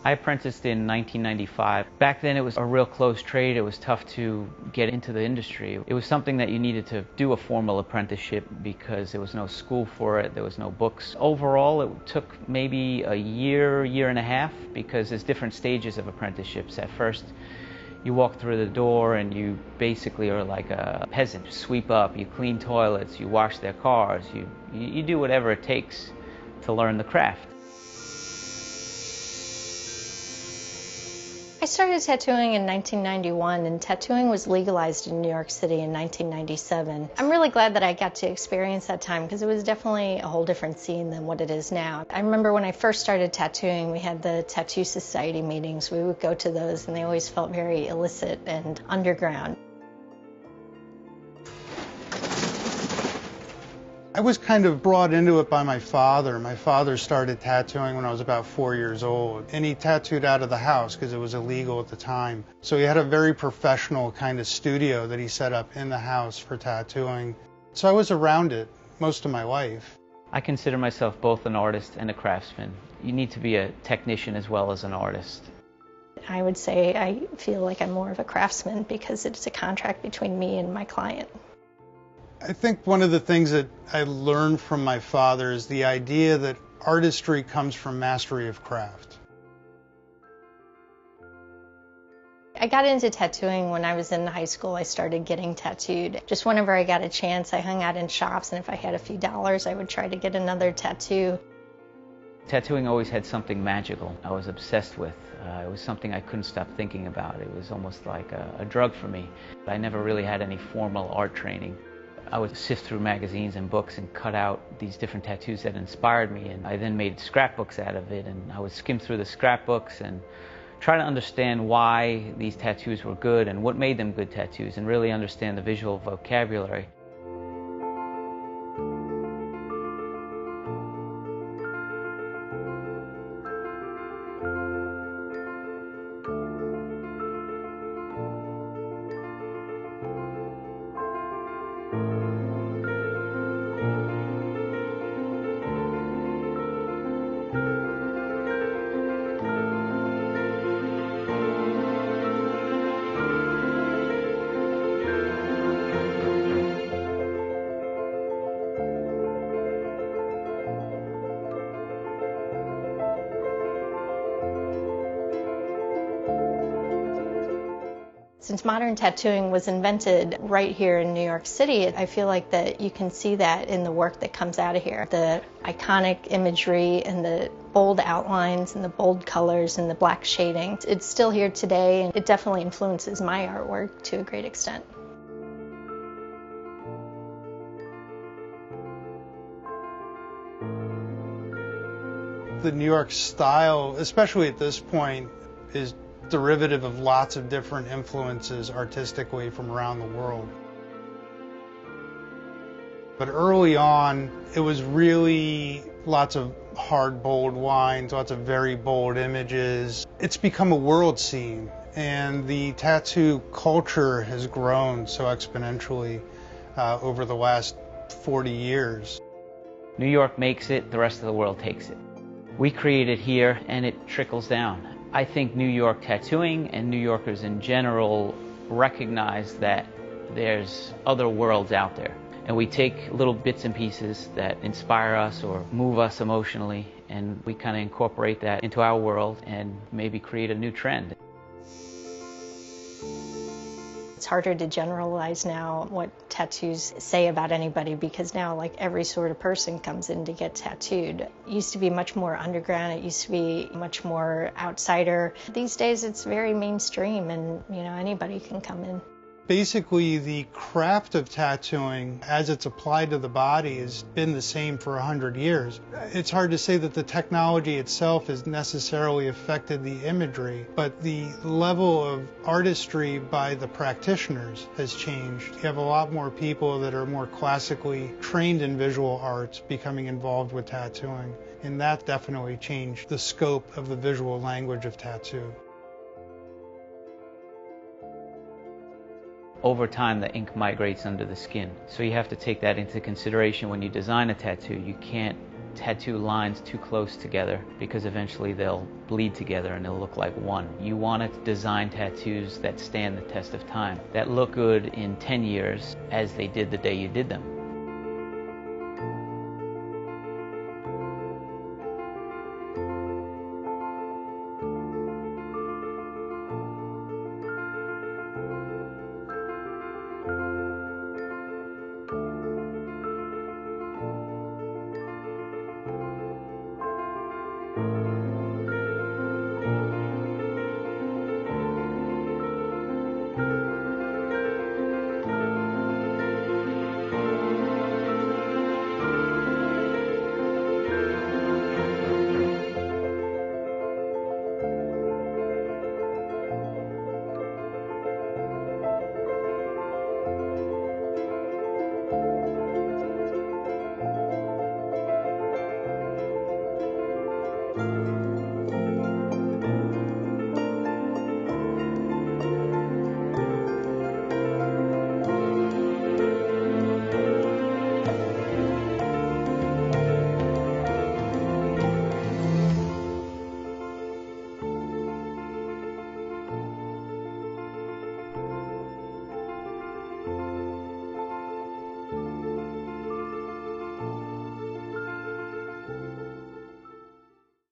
I apprenticed in 1995. Back then it was a real close trade. It was tough to get into the industry. It was something that you needed to do a formal apprenticeship because there was no school for it, there was no books. Overall it took maybe a year, year and a half, because there's different stages of apprenticeships. At first you walk through the door and you basically are like a peasant. You sweep up, you clean toilets, you wash their cars, you do whatever it takes to learn the craft. I started tattooing in 1991, and tattooing was legalized in New York City in 1997. I'm really glad that I got to experience that time because it was definitely a whole different scene than what it is now. I remember when I first started tattooing, we had the Tattoo Society meetings. We would go to those and they always felt very illicit and underground. I was kind of brought into it by my father. My father started tattooing when I was about 4 years old, and he tattooed out of the house because it was illegal at the time. So he had a very professional kind of studio that he set up in the house for tattooing. So I was around it most of my life. I consider myself both an artist and a craftsman. You need to be a technician as well as an artist. I would say I feel like I'm more of a craftsman because it's a contract between me and my client. I think one of the things that I learned from my father is the idea that artistry comes from mastery of craft. I got into tattooing when I was in high school. I started getting tattooed. Just whenever I got a chance, I hung out in shops, and if I had a few dollars, I would try to get another tattoo. Tattooing always had something magical I was obsessed with. It was something I couldn't stop thinking about. It was almost like a drug for me. I never really had any formal art training. I would sift through magazines and books and cut out these different tattoos that inspired me, and I then made scrapbooks out of it, and I would skim through the scrapbooks and try to understand why these tattoos were good and what made them good tattoos, and really understand the visual vocabulary. Since modern tattooing was invented right here in New York City, I feel like that you can see that in the work that comes out of here. The iconic imagery and the bold outlines and the bold colors and the black shading. It's still here today, and it definitely influences my artwork to a great extent. The New York style, especially at this point, is derivative of lots of different influences artistically from around the world. But early on, it was really lots of hard, bold lines, lots of very bold images. It's become a world scene, and the tattoo culture has grown so exponentially over the last 40 years. New York makes it, the rest of the world takes it. We create it here, and it trickles down. I think New York tattooing and New Yorkers in general recognize that there's other worlds out there. And we take little bits and pieces that inspire us or move us emotionally, and we kind of incorporate that into our world and maybe create a new trend. It's harder to generalize now what tattoos say about anybody, because now like every sort of person comes in to get tattooed. It used to be much more underground, it used to be much more outsider. These days it's very mainstream, and anybody can come in. Basically, the craft of tattooing, as it's applied to the body, has been the same for 100 years. It's hard to say that the technology itself has necessarily affected the imagery, but the level of artistry by the practitioners has changed. You have a lot more people that are more classically trained in visual arts becoming involved with tattooing, and that definitely changed the scope of the visual language of tattoo. Over time, the ink migrates under the skin. So you have to take that into consideration when you design a tattoo. You can't tattoo lines too close together because eventually they'll bleed together and they'll look like one. You want to design tattoos that stand the test of time, that look good in 10 years as they did the day you did them.